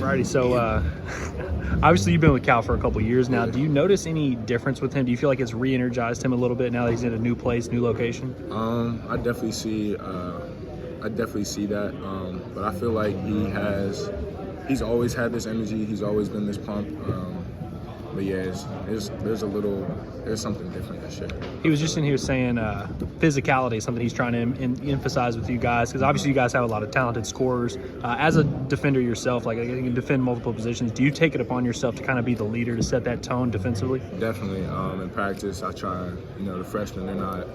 Alrighty, so obviously you've been with Cal for a couple years now. Do you notice any difference with him? Do you feel like it's re-energized him a little bit now that he's in a new place, new location? I definitely see that. But I feel like he's always had this energy. He's always been this pump. But yeah, there's something different this year. He was just in here saying physicality is something he's trying to emphasize with you guys, because obviously you guys have a lot of talented scorers. As a defender yourself, like you can defend multiple positions, do you take it upon yourself to kind of be the leader to set that tone defensively? Definitely. In practice, I try. The freshmen,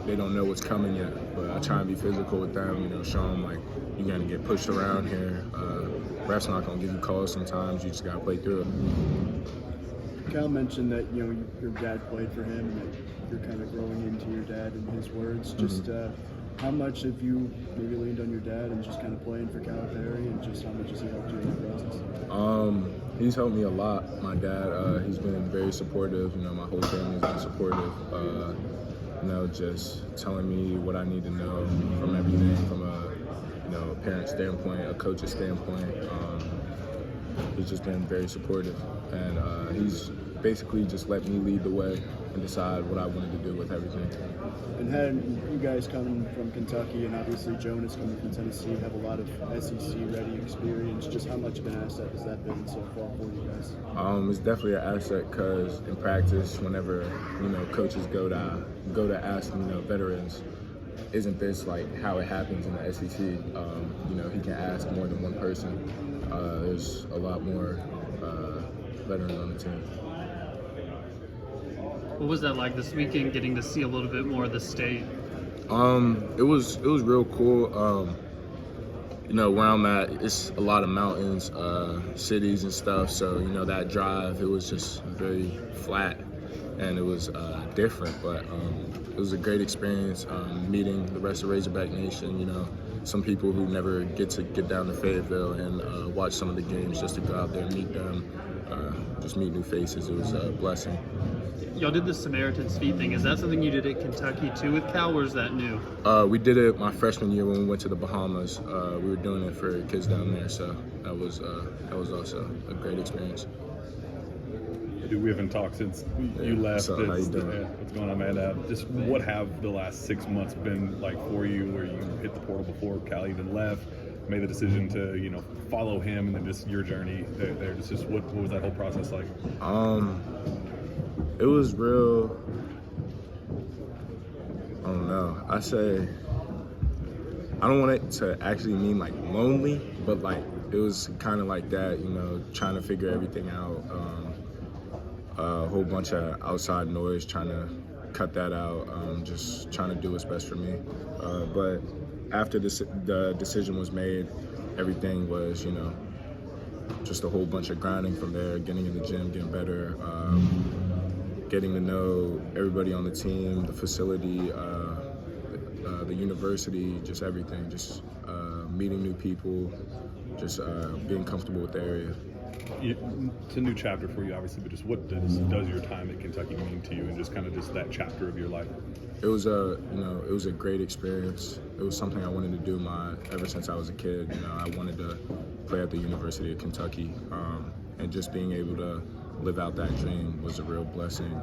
they don't know what's coming yet, but I try and be physical with them. Show them like you're gonna get pushed around here. Refs not gonna give you calls sometimes. You just gotta play through it. Cal mentioned that your dad played for him, and that you're kind of growing into your dad in his words. Just how much have you maybe leaned on your dad and just kind of playing for Calipari, and just how much has he helped you in that process? He's helped me a lot. My dad, he's been very supportive. My whole family's been supportive. Just telling me what I need to know from everything, from a parent standpoint, a coach's standpoint. He's just been very supportive, and he's basically just let me lead the way and decide what I wanted to do with everything. And had you guys coming from Kentucky, and obviously Jonas coming from Tennessee, have a lot of SEC-ready experience. Just how much of an asset has that been so far for you guys? It's definitely an asset, because in practice, whenever coaches go to ask veterans, isn't this like how it happens in the SEC? He can ask more than one person. There's a lot more veterans on the team. What was that like this weekend, getting to see a little bit more of the state? It was real cool. Where I'm at, it's a lot of mountains, cities and stuff. So that drive, it was just very flat, and it was different. But it was a great experience meeting the rest of Razorback Nation. Some people who never get to get down to Fayetteville and watch some of the games, just to go out there and meet them, just meet new faces. It was a blessing. Y'all did the Samaritan's Feet thing. Is that something you did at Kentucky too with Cal, or is that new? We did it my freshman year when we went to the Bahamas. We were doing it for kids down there, so that was also a great experience. Dude, we haven't talked since you left. So how you doing? What's going on, man? Just what have the last 6 months been like for you, where you hit the portal before Cal even left, made the decision to follow him, and then just your journey there? Just what was that whole process like? It was real. I don't know. I don't want it to actually mean like lonely, but like it was kind of like that. Trying to figure everything out. A whole bunch of outside noise, trying to cut that out, just trying to do what's best for me. But after the decision was made, everything was, just a whole bunch of grinding from there, getting in the gym, getting better, getting to know everybody on the team, the facility, the university, just everything, just meeting new people, just being comfortable with the area. It's a new chapter for you, obviously, but just what does your time at Kentucky mean to you, and just kind of just that chapter of your life? It was a great experience. It was something I wanted to do ever since I was a kid. I wanted to play at the University of Kentucky, and just being able to live out that dream was a real blessing.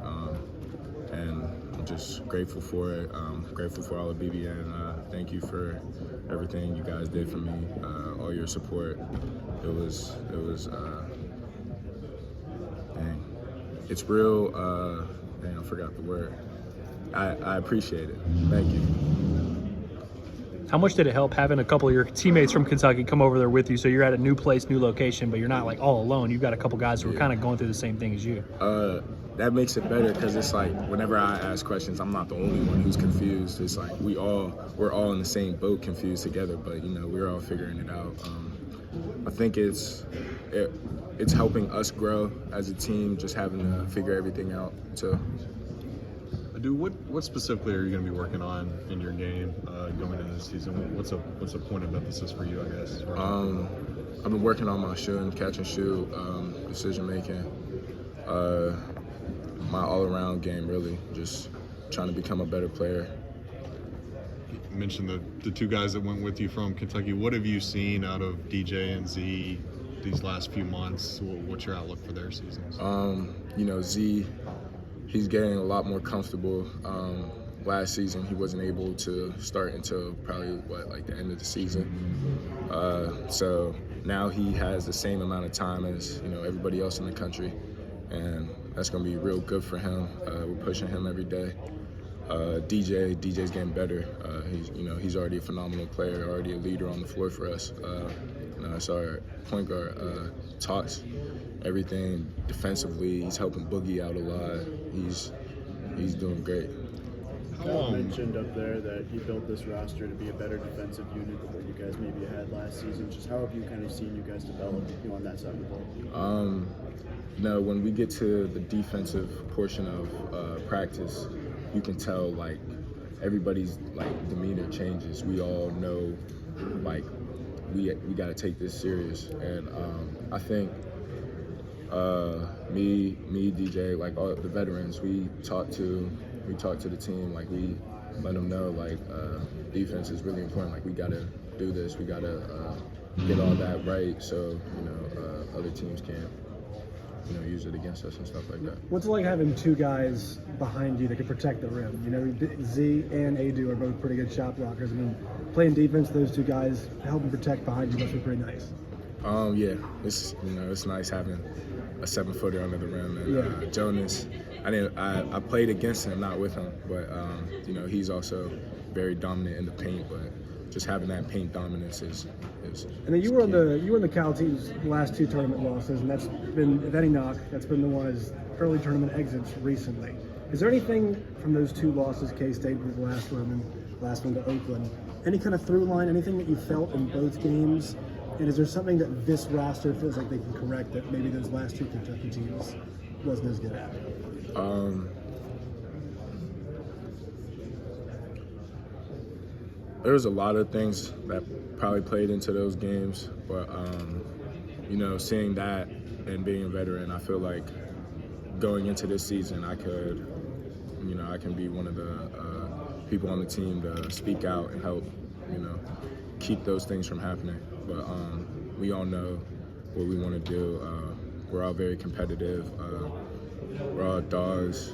And I'm just grateful for it. Grateful for all of BBN. Thank you for everything you guys did for me, all your support. It was dang. It's real, dang, I forgot the word. I appreciate it. Thank you. How much did it help having a couple of your teammates from Kentucky come over there with you? So you're at a new place, new location, but you're not like all alone. You've got a couple guys who are kind of going through the same thing as you. That makes it better, because it's like whenever I ask questions, I'm not the only one who's confused. It's like we're all in the same boat, confused together, but we're all figuring it out. I think it's helping us grow as a team, just having to figure everything out. So, Adou, what specifically are you going to be working on in your game going into this season? What's a point of emphasis for you, I guess? I've been working on my shooting, catch and shoot, decision making, my all-around game, really, just trying to become a better player. You mentioned the two guys that went with you from Kentucky. What have you seen out of DJ and Z these last few months? What's your outlook for their seasons? You know, Z, he's getting a lot more comfortable. Last season, he wasn't able to start until probably, like the end of the season. So now he has the same amount of time as, you know, everybody else in the country. And that's going to be real good for him. We're pushing him every day. DJ's getting better. He's already a phenomenal player, already a leader on the floor for us. So our point guard talks everything defensively. He's helping Boogie out a lot. He's doing great. Kyle mentioned up there that he built this roster to be a better defensive unit than what you guys maybe had last season. Just how have you kind of seen you guys develop, on that side of the ball? When we get to the defensive portion of practice, you can tell like everybody's like demeanor changes. We all know like we got to take this serious, and I think me, DJ, like all the veterans, we talk to the team, like we let them know like defense is really important. Like we got to do this, we got to get all that right, so other teams can't use it against us and stuff like that. What's it like having two guys behind you that can protect the rim? Z and Adou are both pretty good shot blockers. I mean, playing defense, those two guys helping protect behind you must be pretty nice. Yeah, it's nice having a 7-footer under the rim. And Jonas, I played against him, not with him, but he's also very dominant in the paint. But just having that paint dominance is. And then you were on the Cal team's last two tournament losses, and that's been, if any knock, that's been the one as early tournament exits recently. Is there anything from those two losses, K-State with the last one and last one to Oakland, any kind of through line, anything that you felt in both games? And is there something that this roster feels like they can correct that maybe those last two Kentucky teams wasn't as good at? There's a lot of things that probably played into those games, but seeing that and being a veteran, I feel like going into this season, I can be one of the people on the team to speak out and help, keep those things from happening. But we all know what we want to do. We're all very competitive. We're all dogs,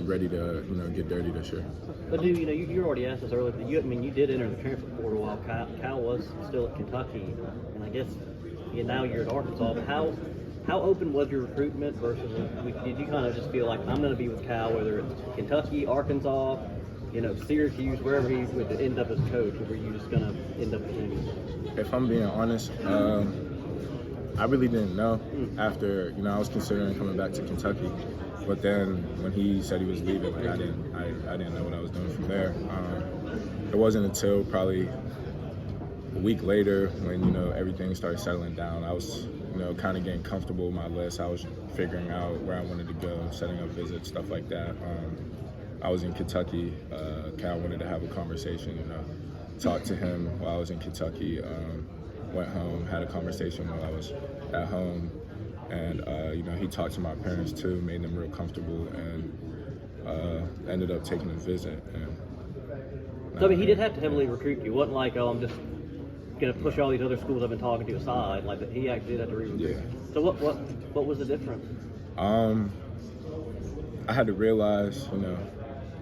ready to, get dirty this year. But dude, you already asked us earlier, but you did enter the transfer portal while Cal was still at Kentucky, and I guess now you're at Arkansas. But how open was your recruitment versus? Did you kind of just feel like I'm going to be with Cal, whether it's Kentucky, Arkansas, Syracuse, wherever he would end up as coach, or were you just going to end up with him? If I'm being honest, I really didn't know. After I was considering coming back to Kentucky. But then when he said he was leaving, like I didn't know what I was doing from there. It wasn't until probably a week later when everything started settling down. I was kind of getting comfortable with my list. I was figuring out where I wanted to go, setting up visits, stuff like that. I was in Kentucky. Cal wanted to have a conversation. Talked to him while I was in Kentucky. Went home, had a conversation while I was at home. And, he talked to my parents too, made them real comfortable, and ended up taking a visit. And so, he did have to heavily recruit you. It wasn't like, I'm just going to push all these other schools I've been talking to aside. Like, he actually did have to re-recruit. Yeah. So what was the difference? I had to realize,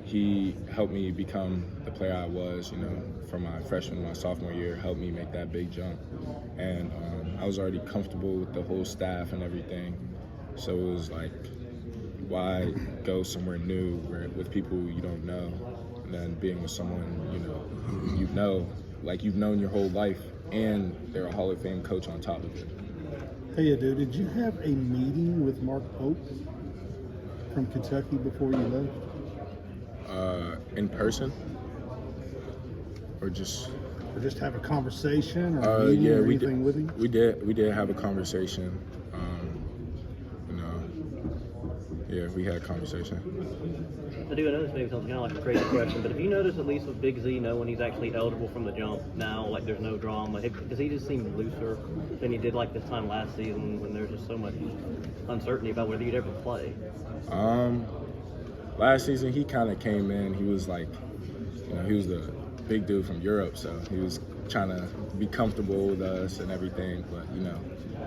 he helped me become the player I was, from my freshman to my sophomore year, helped me make that big jump. And I was already comfortable with the whole staff and everything. So it was like, why go somewhere new with people you don't know, and then being with someone, like you've known your whole life, and they're a Hall of Fame coach on top of it. Hey, Adou, did you have a meeting with Mark Pope from Kentucky before you left? In person, or just have a conversation or a meeting or anything with him? We did have a conversation. We had a conversation. I do know this maybe sounds kind of like a crazy question, but have you noticed, at least with Big Z, when he's actually eligible from the jump now, like there's no drama, does he just seem looser than he did like this time last season when there's just so much uncertainty about whether you'd ever play? Last season, he kind of came in. He was like, he was the big dude from Europe, so he was trying to be comfortable with us and everything. But, you know,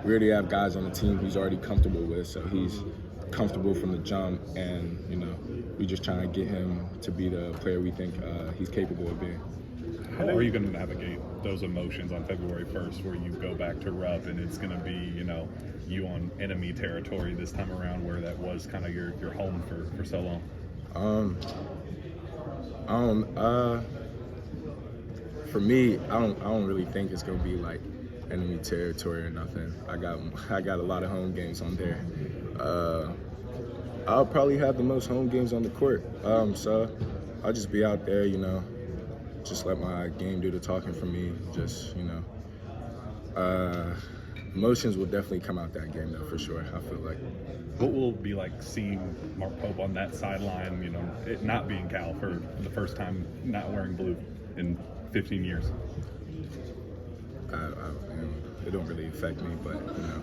we already have guys on the team he's already comfortable with, so he's comfortable from the jump. And, you know, we just trying to get him to be the player we think he's capable of being. How are you going to navigate those emotions on February 1st where you go back to Rupp and it's going to be, you know, you on enemy territory this time around where that was kind of your home for so long? For me, I don't really think it's going to be like enemy territory or nothing. I got a lot of home games on there. I'll probably have the most home games on the court. So I'll just be out there, you know, just let my game do the talking for me. Just, you know, emotions will definitely come out that game though, for sure. I feel like. What will it be like seeing Mark Pope on that sideline, you know, it not being Cal for the first time, not wearing blue in 15 years? It don't really affect me, but, you know,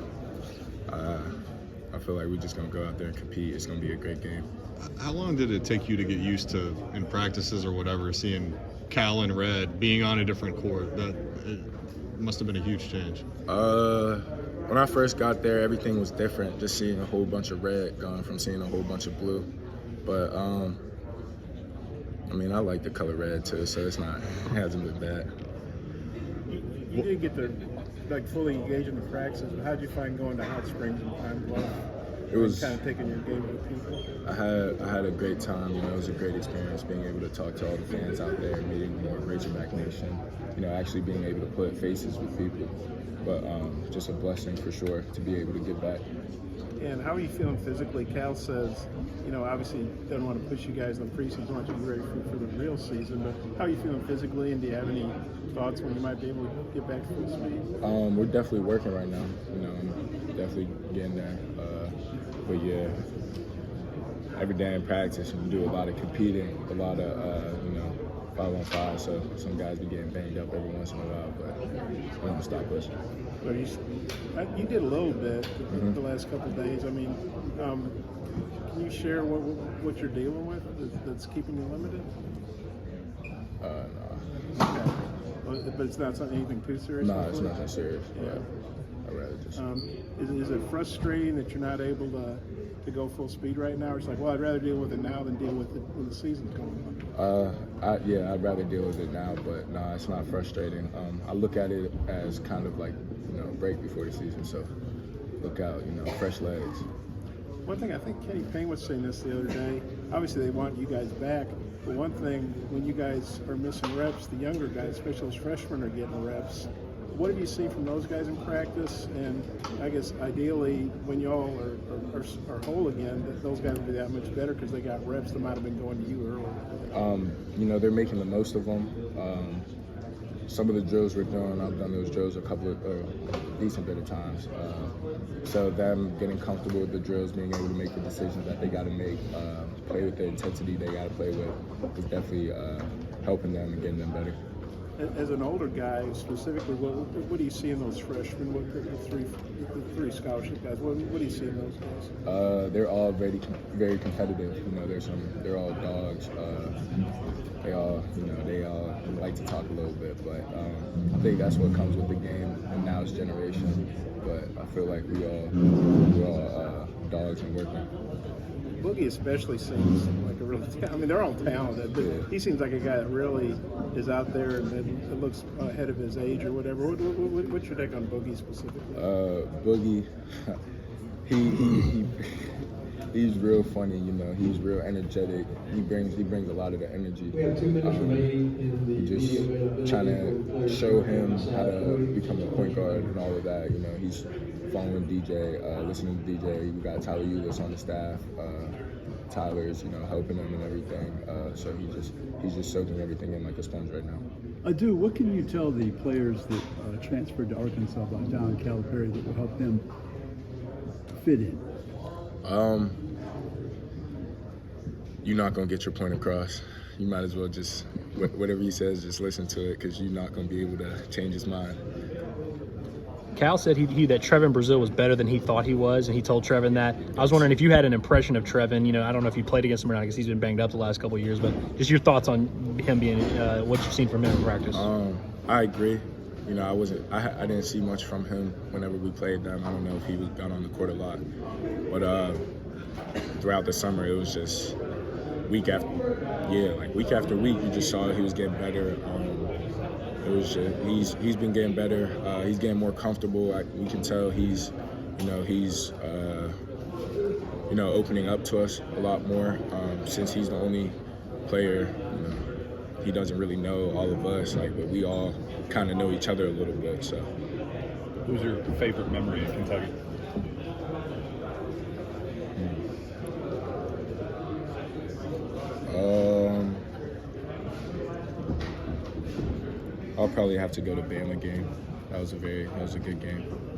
I feel like we're just going to go out there and compete. It's going to be a great game. How long did it take you to get used to, in practices or whatever, seeing Cal in red, being on a different court? That it must have been a huge change. When I first got there, everything was different. Just seeing a whole bunch of red, going from seeing a whole bunch of blue. But I mean, I like the color red too, so it hasn't been bad. You did get to like fully engage in the practices, but how did you find going to Hot Springs and Pine Bluff? It was kind of taking your game to people. I had a great time. You know, it was a great experience being able to talk to all the fans out there, meeting more Razorback Nation. You know, actually being able to put faces with people. But just a blessing for sure to be able to give back. And how are you feeling physically? Cal says, you know, obviously doesn't want to push you guys in the preseason, wants you to be ready for the real season. But how are you feeling physically, and do you have any thoughts when you might be able to get back to full speed? We're definitely working right now. You know, I'm definitely getting there. But yeah, every day in practice, we do a lot of competing, a lot of, you know, 5-on-5, so some guys be getting banged up every once in a while, but we don't stop us. But you did a little bit the last couple of days. I mean, can you share what you're dealing with that's keeping you limited? No. Okay. But it's not anything too serious? No, it's nothing serious. Yeah. I'd rather just... Is it frustrating that you're not able to go full speed right now? Or it's like, well, I'd rather deal with it now than deal with it when the season's going on? I'd rather deal with it now, but no, it's not frustrating. I look at it as kind of like, you know, break before the season, so look out, you know, fresh legs. One thing, I think Kenny Payne was saying this the other day, obviously they want you guys back, but one thing, when you guys are missing reps, the younger guys, especially those freshmen, are getting reps. What have you seen from those guys in practice? And I guess ideally, when y'all are whole again, that those guys will be that much better because they got reps that might have been going to you earlier. You know, they're making the most of them. Some of the drills we're doing, I've done those drills a decent bit of times. So them getting comfortable with the drills, being able to make the decisions that they got to make, play with the intensity they got to play with, is definitely helping them and getting them better. As an older guy, specifically, what do you see in those freshmen? What the three scholarship guys? What do you see in those guys? They're all very competitive. You know, they're all dogs. They all like to talk a little bit, but I think that's what comes with the game and now's generation. But I feel like we're all dogs and working. Boogie especially seems like a really, I mean, they're all talented, but he seems like a guy that really is out there and it looks ahead of his age or whatever. What's your take on Boogie specifically? Boogie, he's real funny, you know, he's real energetic. He brings a lot of the energy. Just trying to show him how to become a point guard and all of that, you know, he's following DJ, listening to DJ. We got Tyler Eulis on the staff. Tyler's, you know, helping him and everything. So he's just soaking everything in like a sponge right now. Adou, what can you tell the players that transferred to Arkansas by John Calipari that will help them fit in? You're not gonna get your point across. You might as well just whatever he says, just listen to it, because you're not gonna be able to change his mind. Cal said that Trevin Brazile was better than he thought he was, and he told Trevin that. I was wondering if you had an impression of Trevin. You know, I don't know if you played against him or not, because he's been banged up the last couple of years, but just your thoughts on him being what you've seen from him in practice. I agree. You know, I didn't see much from him whenever we played them. I don't know if he got on the court a lot, but throughout the summer it was just week after week, you just saw he was getting better. It was just, he's been getting better. He's getting more comfortable. We can tell he's opening up to us a lot more since he's the only player. You know, he doesn't really know all of us, but we all kind of know each other a little bit. So, What was your favorite memory in Kentucky? I'll probably have to go to Bama game. That was a good game.